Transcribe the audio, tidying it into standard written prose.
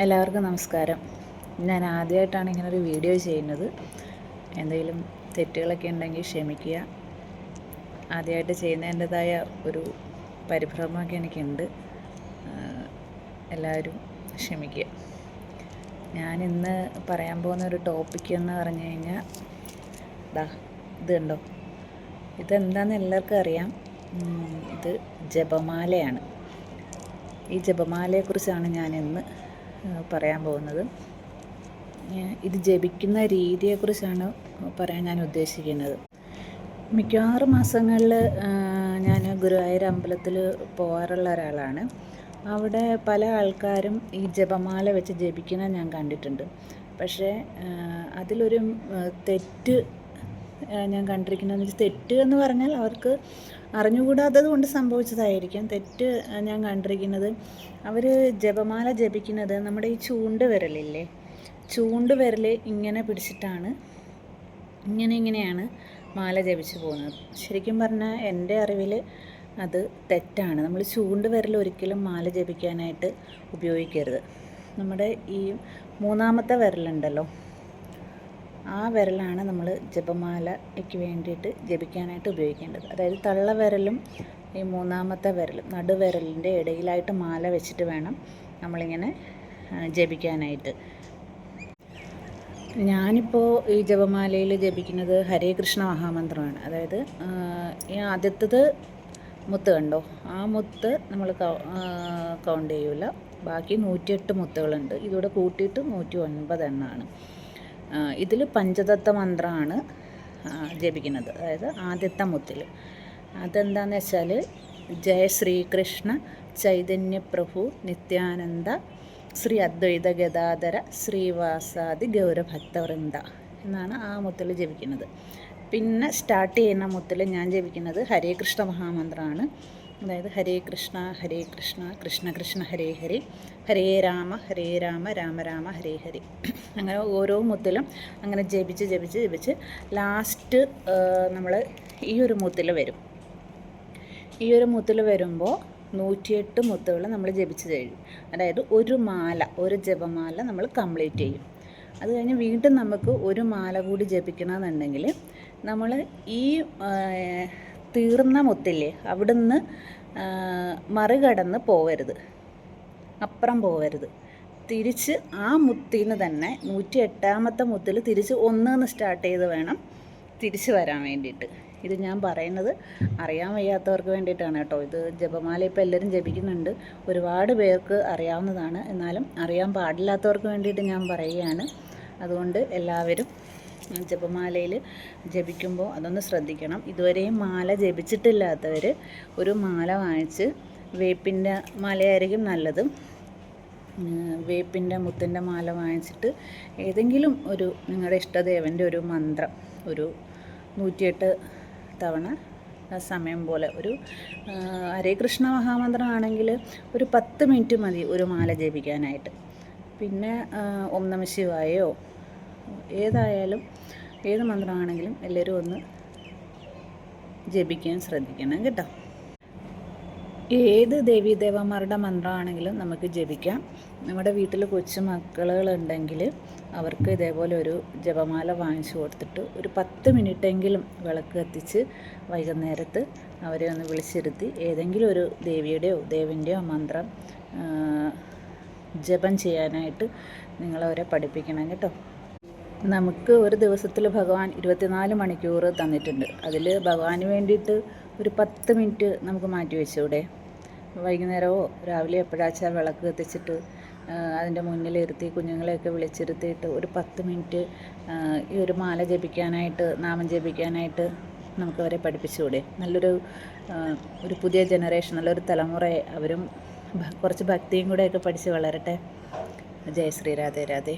എല്ലാവർക്കും നമസ്കാരം. ഞാൻ ആദ്യമായിട്ടാണ് ഇങ്ങനൊരു വീഡിയോ ചെയ്യുന്നത്. എന്തെങ്കിലും തെറ്റുകളൊക്കെ ഉണ്ടെങ്കിൽ ക്ഷമിക്കുക. ആദ്യമായിട്ട് ചെയ്യുന്നതിൻ്റെതായ ഒരു പരിഭ്രമമൊക്കെ എനിക്കുണ്ട്. എല്ലാവരും ക്ഷമിക്കുക. ഞാനിന്ന് പറയാൻ പോകുന്ന ഒരു ടോപ്പിക്ക് എന്ന് പറഞ്ഞു കഴിഞ്ഞാൽ ഇത് കണ്ടോ, ഇതെന്താണെന്ന് എല്ലാവർക്കും അറിയാം. ഇത് ജപമാലയാണ്. ഈ ജപമാലയെക്കുറിച്ചാണ് ഞാനിന്ന് പറയാൻ പോകുന്നത്. ഇത് ജപിക്കുന്ന രീതിയെക്കുറിച്ചാണ് പറയാൻ ഞാൻ ഉദ്ദേശിക്കുന്നത്. മിക്കവാറും മാസങ്ങളിൽ ഞാൻ ഗുരുവായൂർ അമ്പലത്തിൽ പോകാറുള്ള ഒരാളാണ്. അവിടെ പല ആൾക്കാരും ഈ ജപമാല വെച്ച് ജപിക്കുന്നത് ഞാൻ കണ്ടിട്ടുണ്ട്. പക്ഷേ അതിലൊരു തെറ്റ് ഞാൻ കണ്ടിരിക്കുന്നതെന്ന് വെച്ചാൽ, തെറ്റ് എന്ന് പറഞ്ഞാൽ അവർക്ക് അറിഞ്ഞുകൂടാത്തത് കൊണ്ട് സംഭവിച്ചതായിരിക്കാം. തെറ്റ് ഞാൻ കണ്ടിരിക്കുന്നത്, അവർ ജപമാല ജപിക്കുന്നത് നമ്മുടെ ഈ ചൂണ്ടുവിരലില്ലേ, ചൂണ്ടുവിരൽ ഇങ്ങനെ പിടിച്ചിട്ടാണ് ഇങ്ങനെയാണ് മാല ജപിച്ച് പോകുന്നത്. ശരിക്കും പറഞ്ഞാൽ എൻ്റെ അറിവിൽ അത് തെറ്റാണ്. നമ്മൾ ചൂണ്ടുവിരൽ ഒരിക്കലും മാല ജപിക്കാനായിട്ട് ഉപയോഗിക്കരുത്. നമ്മുടെ ഈ മൂന്നാമത്തെ വിരലുണ്ടല്ലോ, ആ വിരലാണ് നമ്മൾ ജപമാലയ്ക്ക് വേണ്ടിയിട്ട് ജപിക്കാനായിട്ട് ഉപയോഗിക്കേണ്ടത്. അതായത് തള്ളവിരലും ഈ മൂന്നാമത്തെ വിരലും നടുവിരലിൻ്റെ ഇടയിലായിട്ട് മാല വെച്ചിട്ട് വേണം നമ്മളിങ്ങനെ ജപിക്കാനായിട്ട്. ഞാനിപ്പോൾ ഈ ജപമാലയിൽ ജപിക്കുന്നത് ഹരേ കൃഷ്ണ മഹാമന്ത്രമാണ്. അതായത് ഈ ആദ്യത്തേത് മുത്ത് കണ്ടോ, ആ മുത്ത് നമ്മൾ കൗണ്ട് ചെയ്യൂല. ബാക്കി 108 മുത്തുകളുണ്ട്. ഇതോടെ കൂട്ടിയിട്ട് 109 എണ്ണമാണ്. ഇതിൽ പഞ്ചതത്വ മന്ത്രമാണ് ജപിക്കുന്നത്. അതായത് ആദ്യത്തെ മുത്തിൽ അതെന്താണെന്ന് വെച്ചാൽ, ജയ ശ്രീകൃഷ്ണ ചൈതന്യ പ്രഭു നിത്യാനന്ദ ശ്രീ അദ്വൈത ഗദാധര ശ്രീവാസാദി ഗൗരഭക്തവൃന്ദ എന്നാണ് ആ മുത്തിൽ ജപിക്കുന്നത്. പിന്നെ സ്റ്റാർട്ട് ചെയ്യുന്ന മുത്തിൽ ഞാൻ ജപിക്കുന്നത് ഹരേ കൃഷ്ണ മഹാമന്ത്രമാണ്. അതായത് ഹരേ കൃഷ്ണ കൃഷ്ണ കൃഷ്ണ ഹരേ ഹരേ, ഹരേ രാമ രാമ രാമ ഹരേ ഹരേ. അങ്ങനെ ഓരോ മുത്തിലും അങ്ങനെ ജപിച്ച് ലാസ്റ്റ് നമ്മൾ ഈ ഒരു മുത്തിൽ വരും. ഈ ഒരു മുത്തിൽ വരുമ്പോൾ 108 മുത്തുകൾ നമ്മൾ ജപിച്ച് കഴിയും. അതായത് ഒരു ജപമാല നമ്മൾ കംപ്ലീറ്റ് ചെയ്യും. അത് കഴിഞ്ഞ് വീണ്ടും നമുക്ക് ഒരു മാല കൂടി ജപിക്കണമെന്നുണ്ടെങ്കിൽ നമ്മൾ ഈ തീർന്ന മുത്തില്ലേ, അവിടുന്ന് മറികടന്ന് പോവരുത്, അപ്പുറം പോവരുത്. തിരിച്ച് ആ മുത്തിന് തന്നെ 108ാമത്തെ മുത്തിൽ തിരിച്ച് 1 സ്റ്റാർട്ട് ചെയ്ത് വേണം തിരിച്ച് വരാൻ വേണ്ടിയിട്ട്. ഇത് ഞാൻ പറയുന്നത് അറിയാൻ വയ്യാത്തവർക്ക് വേണ്ടിയിട്ടാണ് കേട്ടോ. ഇത് ജപമാല ഇപ്പോൾ എല്ലാവരും ജപിക്കുന്നുണ്ട്, ഒരുപാട് പേർക്ക് അറിയാവുന്നതാണ്. എന്നാലും അറിയാൻ പാടില്ലാത്തവർക്ക് വേണ്ടിയിട്ട് ഞാൻ പറയുകയാണ്. അതുകൊണ്ട് എല്ലാവരും ജപമാലയിൽ ജപിക്കുമ്പോൾ അതൊന്ന് ശ്രദ്ധിക്കണം. ഇതുവരെയും മാല ജപിച്ചിട്ടില്ലാത്തവർ ഒരു മാല വാങ്ങിച്ച്, വേപ്പിൻ്റെ മാലയായിരിക്കും നല്ലത്. വേപ്പിൻ്റെ മുത്തിൻ്റെ മാല വാങ്ങിച്ചിട്ട് ഏതെങ്കിലും ഒരു നിങ്ങളുടെ ഇഷ്ടദേവൻ്റെ ഒരു മന്ത്രം ഒരു 108 തവണ സമയം പോലെ, ഒരു ഹരേ കൃഷ്ണ മഹാമന്ത്രം ആണെങ്കിൽ ഒരു 10 മിനിറ്റ് മതി ഒരു മാല ജപിക്കാനായിട്ട്. പിന്നെ ഓം നമഃ ശിവായോ ഏതായാലും ഏത് മന്ത്രമാണെങ്കിലും എല്ലാവരും ഒന്ന് ജപിക്കാൻ ശ്രദ്ധിക്കണം കേട്ടോ. ഏത് ദേവീദേവന്മാരുടെ മന്ത്രമാണെങ്കിലും നമുക്ക് ജപിക്കാം. നമ്മുടെ വീട്ടിൽ കൊച്ചുമക്കളുണ്ടെങ്കിൽ അവർക്ക് ഇതേപോലെ ഒരു ജപമാല വാങ്ങിച്ചു കൊടുത്തിട്ട് ഒരു 10 മിനിറ്റെങ്കിലും വിളക്ക് കത്തിച്ച് വൈകുന്നേരത്ത് അവരെ ഒന്ന് വിളിച്ചിരുത്തി ഏതെങ്കിലും ഒരു ദേവിയുടെയോ ദേവൻ്റെയോ മന്ത്രം ജപം ചെയ്യാനായിട്ട് നിങ്ങളവരെ പഠിപ്പിക്കണം കേട്ടോ. നമുക്ക് ഒരു ദിവസത്തിൽ ഭഗവാൻ 24 മണിക്കൂർ തന്നിട്ടുണ്ട്. അതിൽ ഭഗവാന് വേണ്ടിയിട്ട് ഒരു 10 മിനിറ്റ് നമുക്ക് മാറ്റി വെച്ചൂടെ? വൈകുന്നേരമോ രാവിലെ എപ്പോഴാച്ചാൽ വിളക്ക് കത്തിച്ചിട്ട് അതിൻ്റെ മുന്നിലിരുത്തി കുഞ്ഞുങ്ങളെയൊക്കെ വിളിച്ചിരുത്തിയിട്ട് ഒരു 10 മിനിറ്റ് ഈ ഒരു മാല ജപിക്കാനായിട്ട്, നാമം ജപിക്കാനായിട്ട് നമുക്കവരെ പഠിപ്പിച്ചുകൂടെ? ഒരു പുതിയ ജനറേഷൻ, നല്ലൊരു തലമുറയെ അവരും കുറച്ച് ഭക്തിയും കൂടെയൊക്കെ പഠിച്ച് വളരട്ടെ. ജയ ശ്രീ രാധേ രാധേ.